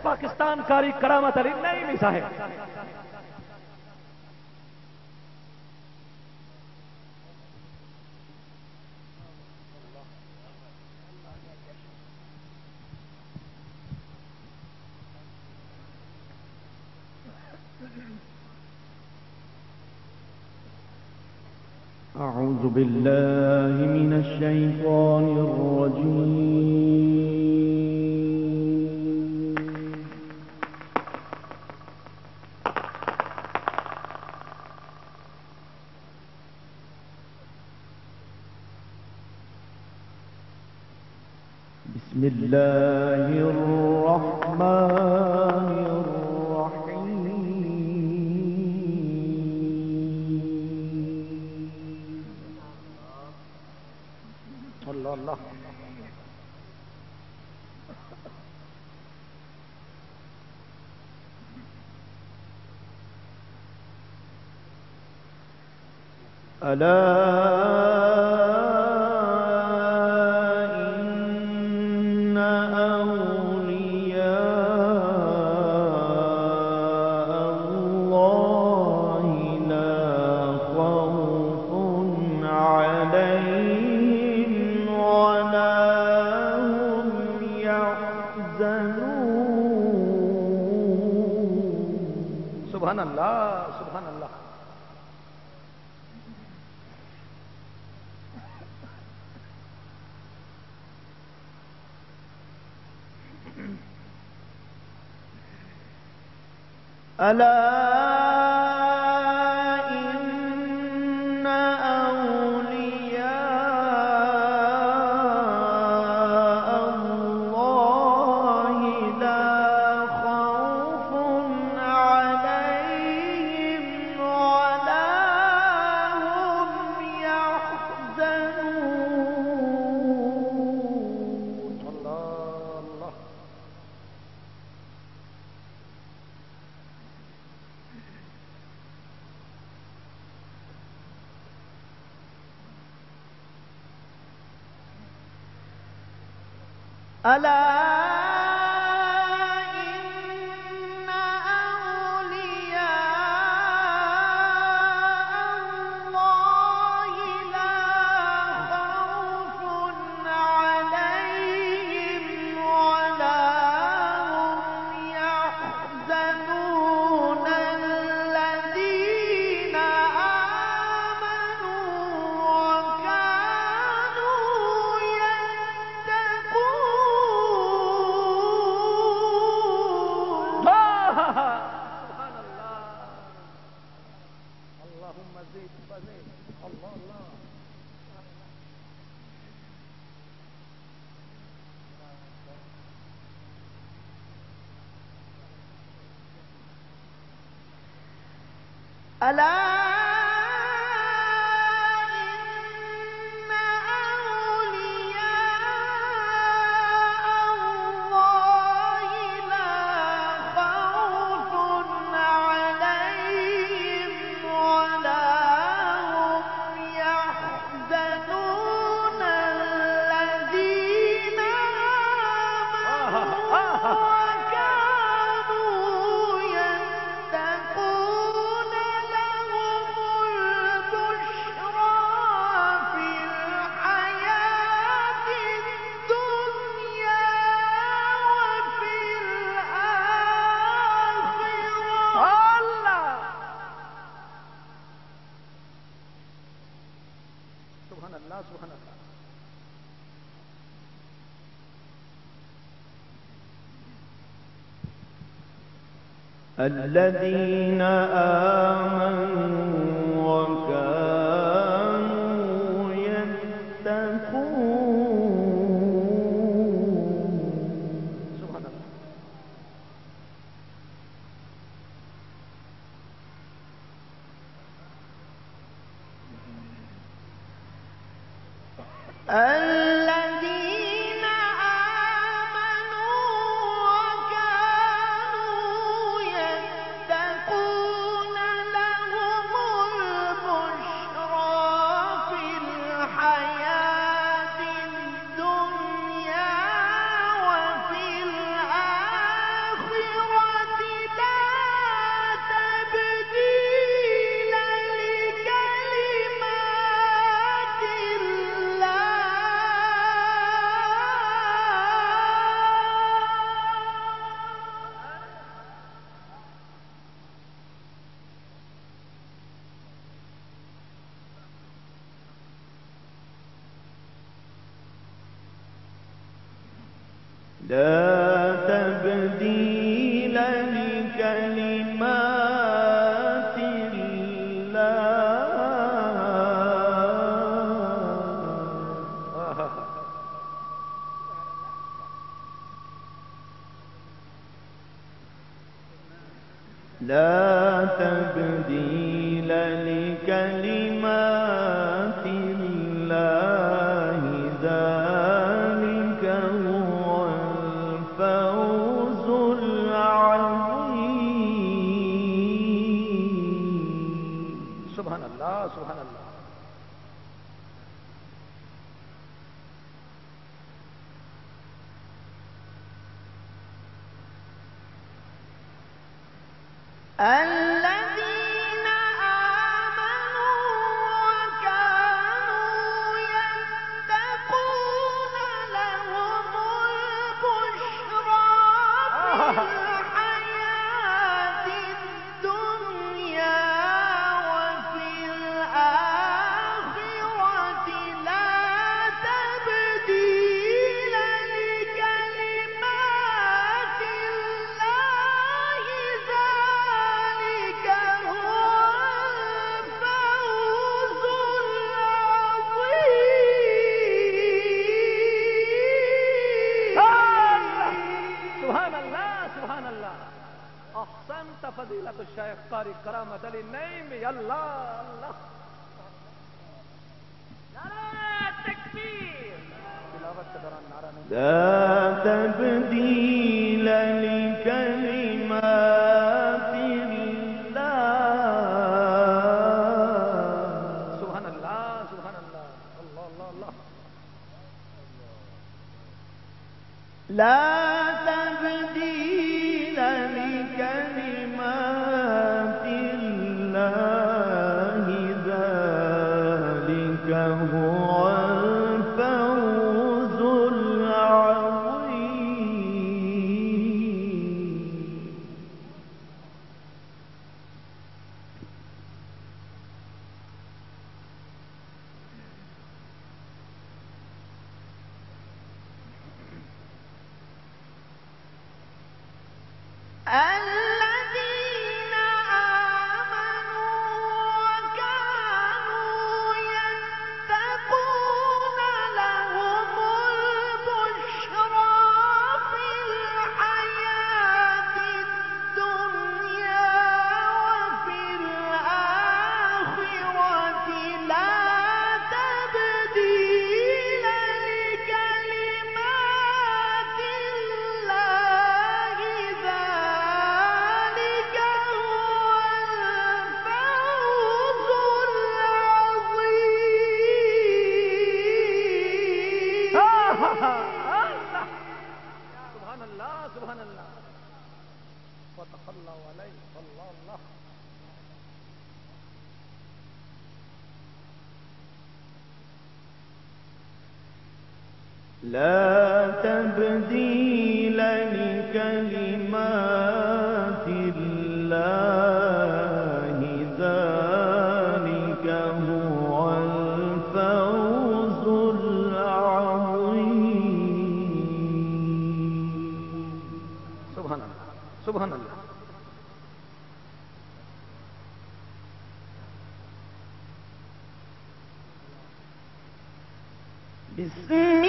पाकिस्तान कारी करामत अली नईमी साहिब। أعوذ بالله من الشيطان الرجيم. بسم الله الرحمن الله. ألا إن أولياء الله لا خوف عليهم ولا هم يحزنون. سبحان الله سبحان الله. ألا إن أولياء الله لا خوف عليهم ولا هم يحزنون. الله. ألا إن أولياء الله لا خوف عليهم ولا هم يحزنون. الذين آمنوا وكانوا يتقون. سبحان الله. اللهم زد فزد. الله. ألا سبحان الله. الذين آمنوا وكانوا يتقون. سبحان الله. الذين آمنوا وكانوا يتقون لهم البشرى في الحياة الدنيا وفي الآخرة لا تبديل لكلمات الله. لا تبديل لكلمات الله ذلك هو الفوز العظيم. سبحان الله سبحان الله. الذين آمنوا وكانوا يتقون لهم البشرى في الحياة الدنيا وفي الآخرة لا تبديل لكلمات الله ذلك هو الفوز العظيم. سبحان الله سبحان الله. أحسنت فضيلة الشيخ قارئ كرامة للنعيم. يلا الله. نعرة تكبير. تلاوة كدران نعرة. لا تبديل لكلمات الله. سبحان الله سبحان الله. الله الله الله. لا تبديل لكلمات الله ذلك هو الفوز العظيم. الذين آمنوا وكانوا يتقون لهم البشرى في الحياة الدنيا وفي الآخرة لا تبديل لكلمات الله ذلك هو الفوز العظيم. سبحان الله سبحان الله. فتح الله عليه. الله الله. لا تبديل لكلمات الله ذلك هو الفوز العظيم. سبحان الله سبحان الله. بسم